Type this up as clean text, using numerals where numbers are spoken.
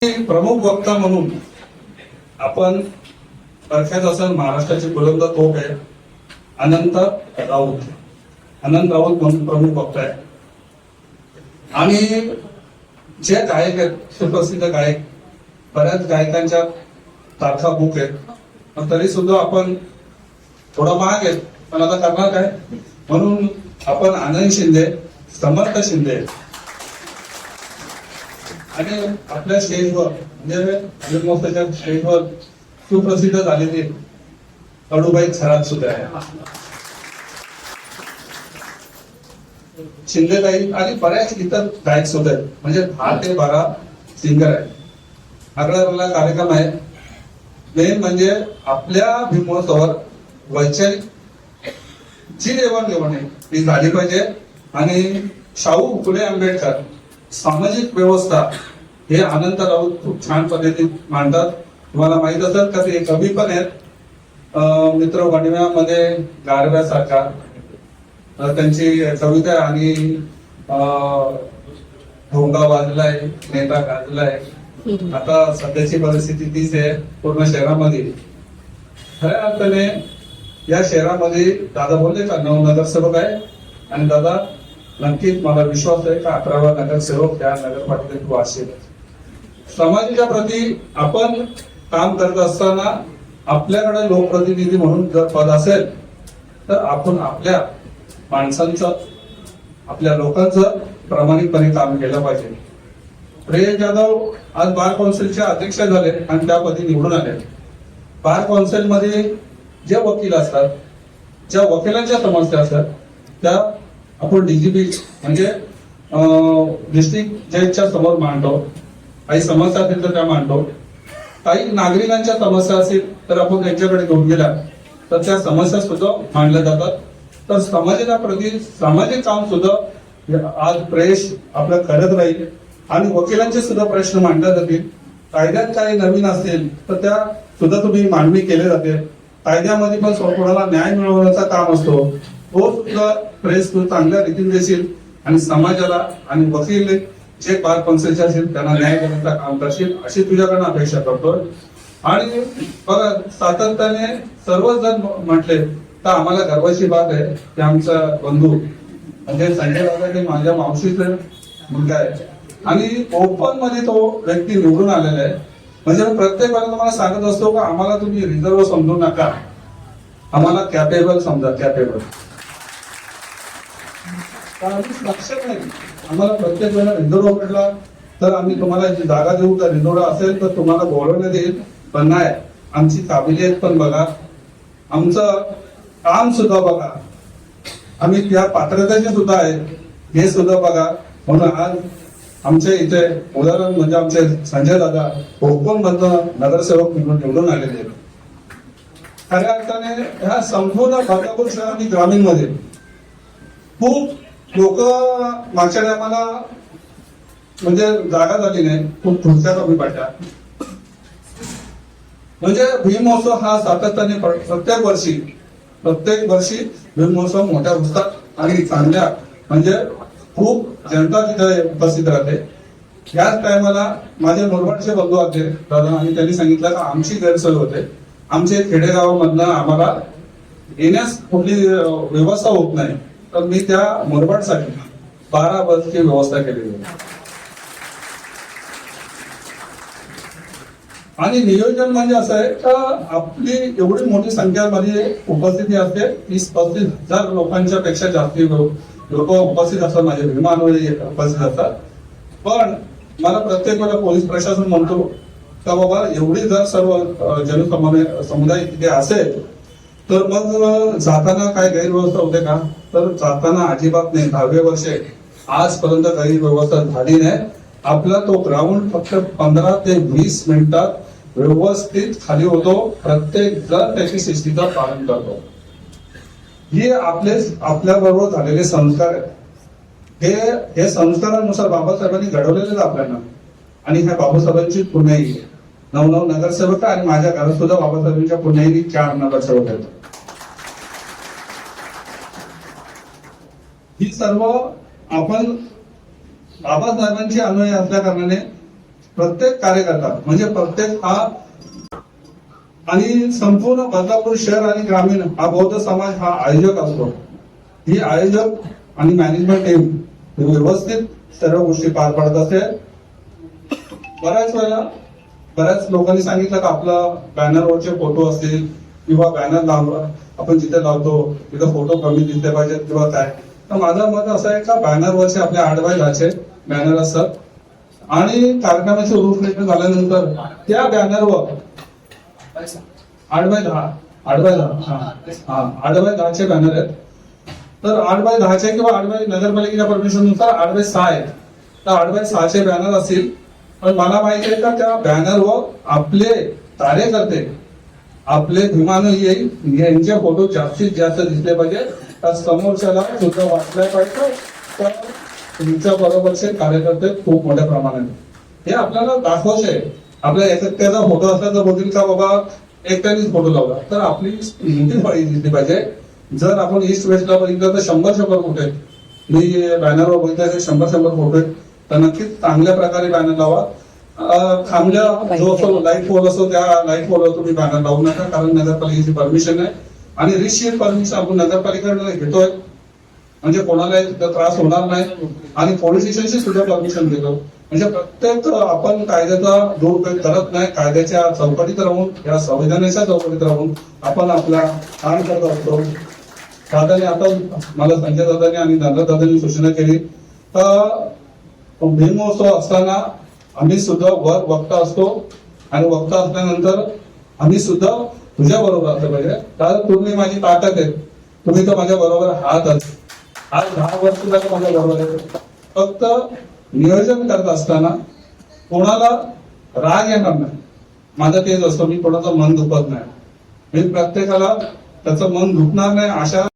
प्रमुख वक्ता म्हणून आपण प्रख्यात असं महाराष्ट्राची बुलंद तोफ आहे अनंत राऊत म्हणून प्रमुख वक्ता आहे. आणि जे गायक आहेत सुप्रसिद्ध गायक, बऱ्याच गायकांच्या तारखा बुक आहेत, पण तरी सुद्धा आपण थोडा महाग आहेत, पण आता करणार काय म्हणून आपण आनंद शिंदे, समर्थ शिंदे आणि आपल्या स्टेजवर म्हणजे स्टेजवर सुप्रसिद्ध झालेले कडूबाई खरात सुद्धा आहे, शिंदेताई आणि बऱ्याच इतर गायक सुद्धा आहेत. म्हणजे 10 ते 12 सिंगर आहेत. आगळा कार्यक्रम आहे. मेन म्हणजे आपल्या भीमोत्सवावर वैचारिक जी देवाणघेवाण आहे ती झाली पाहिजे. आणि शाहू फुले आंबेडकर सामाजिक व्यवस्था हे अनंत राऊत खूप छान पद्धतीने मांडतात. तुम्हाला माहित असेल का ते कवी पण आहेत. मित्र वणव्यामध्ये गारव्यासारखा त्यांची कविता आणि भोंगा वाजलाय, नेता गाजलाय. आता सध्याची परिस्थिती तीच आहे पूर्ण शहरामध्ये. खऱ्या अर्थाने या शहरामध्ये दादा बोलले का 9 नगरसेवक आहे आणि दादा नक्कीच मला विश्वास आहे का 11वा नगरसेवक या नगरपालिकेत तू असेल. समाजाच्या प्रती आपण काम करत असताना आपल्याकडे लोकप्रतिनिधी म्हणून जर पद असेल तर आपण आपल्या माणसांचं, आपल्या लोकांचं प्रामाणिकपणे काम केलं पाहिजे. प्रिय जाधव आज बार कौन्सिलचे अध्यक्ष झाले आणि त्यापदी निवडून आले. बार कौन्सिल मध्ये जे वकील असतात, ज्या वकिलांच्या समस्या असतात त्या आपण डीजीपी म्हणजे डिस्ट्रिक्ट जजच्या समोर मांडतो. काही समस्या असतील तर त्या मांडतो. काही नागरिकांच्या समस्या असतील तर आपण त्यांच्याकडे घेऊन गेल्या तर त्या समस्या सुद्धा मांडल्या जातात. तर समाजाच्या प्रती सामाजिक काम सुद्धा आज प्रेस आपलं करत राहील आणि वकिलांचे सुद्धा प्रश्न मांडले जातील. कायद्यात काही नवीन असतील तर त्या सुद्धा तुम्ही मांडणी केले जाते. कायद्यामध्ये पण कोणाला न्याय मिळवण्याचा काम असतो तो सुद्धा प्रेस चांगल्या रीतीने देशील आणि समाजाला आणि वकील जे बार कौन्सिलचे असेल त्यांना न्याय देण्याचं काम करशील अशी तुझ्याकडनं अपेक्षा करतोय. आणि बघा सातत्याने सर्वच जण म्हटले तर आम्हाला गर्वाची बात आहे की आमचा बंधू म्हणजे संजय दादा हे माझ्या मावशीचा मुलगा आहे आणि ओपन मध्ये तो व्यक्ती निवडून आलेला आहे. म्हणजे प्रत्येक वेळेला तुम्हाला सांगत असतो का आम्हाला तुम्ही रिझर्व समजू नका, आम्हाला कॅपेबल समजा. कॅपेबल लक्षात नाही आम्हाला प्रत्येक वेळेला रिझर्व पडला तर आम्ही तुम्हाला जागा देऊ का, रिझर्व असेल तर तुम्हाला बोलवण्यात येईल. पण नाही, आमची काबिलियत पण बघा, आमचं काम सुद्धा बघा, आम्ही त्या पात्रतेचे सुद्धा आहे हे सुद्धा बघा. म्हणून आज आमच्या इथे उदाहरण म्हणजे आमचे संजय दादा कोकण मधनं नगरसेवक म्हणून निवडून आलेले आहेत. खऱ्या अर्थाने ह्या संपूर्ण भागापूर शहर आणि ग्रामीण मध्ये खूप लोक मागच्या टायमाला म्हणजे जागा झाली नाही, खूप खुर्च्या कमी पडल्या. म्हणजे भीम महोत्सव हा सातत्याने प्रत्येक वर्षी भीम महोत्सव मोठ्या उत्साहात आणि चांगल्या म्हणजे खूप जनता तिथे उपस्थित राहते. याच टायमाला माझे मुरबाडचे बंधू होते दादा आणि त्यांनी सांगितलं का आमची गैरसोय होते, आमचे खेडेगावामधनं आम्हाला येण्यास कुठली व्यवस्था होत नाही. तर मी त्या मुरबाडसाठी 12 बसची व्यवस्था केलेली आहे. आणि नियोजन म्हणजे असं आहे का आपली एवढी मोठी संख्यामध्ये उपस्थिती असते, 30-35 हजार लोकांच्या पेक्षा जास्ती लोक उपस्थित असतात, माझे विमानवळे उपस्थित असतात. पण मला प्रत्येक वेळेला पोलीस प्रशासन म्हणतो का बाबा एवढी जर सर्व समुदाय तिथे असेल तर मग जाताना काय गैरव्यवस्था होते का, तर जाताना अजिबात नाही. 10वे वर्ष आजपर्यंत काही व्यवस्था झाली नाही. आपला तो ग्राउंड फक्त 15 ते 20 मिनिटात व्यवस्थित खाली होतो. प्रत्येक जण त्याची शिस्तीचं पालन करतो. हे आपल्या बरोबर झालेले संस्कार आहेत. हे संस्कारानुसार बाबासाहेबांनी घडवलेले आपल्याला. आणि ह्या बाबासाहेबांची पुण्याई 9 नगरसेवक आणि माझ्या घरात सुद्धा बाबासाहेबांच्या पुण्याई 4 नगरसेवक आहेत. ही सर्व आपण बाबासाहेबांची अनुयायी असल्या कारणाने प्रत्येक कार्यकर्ता म्हणजे प्रत्येक हा आणि संपूर्ण बदलापूर शहर आणि ग्रामीण हा बौद्ध समाज हा आयोजक असतो. ही आयोजक आणि मॅनेजमेंट टीम व्यवस्थित सर्व गोष्टी पार पाडत असते. बऱ्याच वेळा बऱ्याच लोकांनी सांगितलं की आपला बॅनरवरचे फोटो असतील किंवा बॅनर लावला आपण जिथे लावतो तिथे फोटो कमी दिसले पाहिजेत किंवा काय. तर माझं मत असं आहे का बॅनरवरचे आपले 8x10 बॅनर असतात आणि कार्यक्रमाची रूपरेषा झाल्यानंतर त्या बॅनरवर 8x10 8x10 बॅनर आहेत. तर 8x10 किंवा 8x नगरपालिकेच्या परमिशन नुसार 8x6 आहेत. तर 8x6 बॅनर असतील. पण मला माहिती आहे का त्या बॅनरवर आपले कार्यकर्ते आपले विमानं येईल यांचे फोटो जास्तीत जास्त दिसले पाहिजे. त्या समोरच्याला सुद्धा वाचल्या पाहिजे. तर तुमच्या बरोबरचे कार्यकर्ते खूप मोठ्या प्रमाणात हे आपल्याला दाखवायचे आहे. आपल्या एकट्याचा फोटो असला तर बोलतील का बाबा एकट्यानेच फोटो लावला. तर आपली मोठी फळी दिसली पाहिजे. जर आपण ईस्ट वेस्टला बघितलं तर 100 फोटो आहेत. मी बॅनरवर बघितलं 100 फोटो आहेत. तर नक्कीच चांगल्या प्रकारे बॅनर लावा. खांबल्या जो असतो लाईट पोल असतो त्या लाईट पोलवर तुम्ही बॅनर लावू नका कारण नगरपालिकेची परमिशन आहे आणि रितशीर परमिशन आपण नगरपालिकेकडे घेतोय म्हणजे कोणाला त्रास होणार नाही आणि पोलीस स्टेशनची सुद्धा परमिशन घेतो. म्हणजे प्रत्येक आपण कायद्याचा दुरुपयोग करत नाही. कायद्याच्या चौकटीत राहून या संविधानाच्या चौकटीत राहून आपण आपला काम करत असतो. दादाने आता मला संजय दादाने आणि नंदा दादांनी सूचना केली तर भीमोत्सव असताना आम्ही सुद्धा वर वक्ता असतो आणि वक्ता असल्यानंतर आम्ही सुद्धा तुझ्या बरोबर असलं पाहिजे. कारण तुम्ही माझी ताकद आहे. तुम्ही तर माझ्या बरोबर आहात. आज 10 वर्ष झालं माझ्या बरोबर आहे. फक्त नियोजन करत असताना कोणाला राग येणार नाही. माझं तेच असतं मी कोणाचं मन दुखत नाही. मी प्रत्येकाला त्याचं मन दुखणार नाही अशा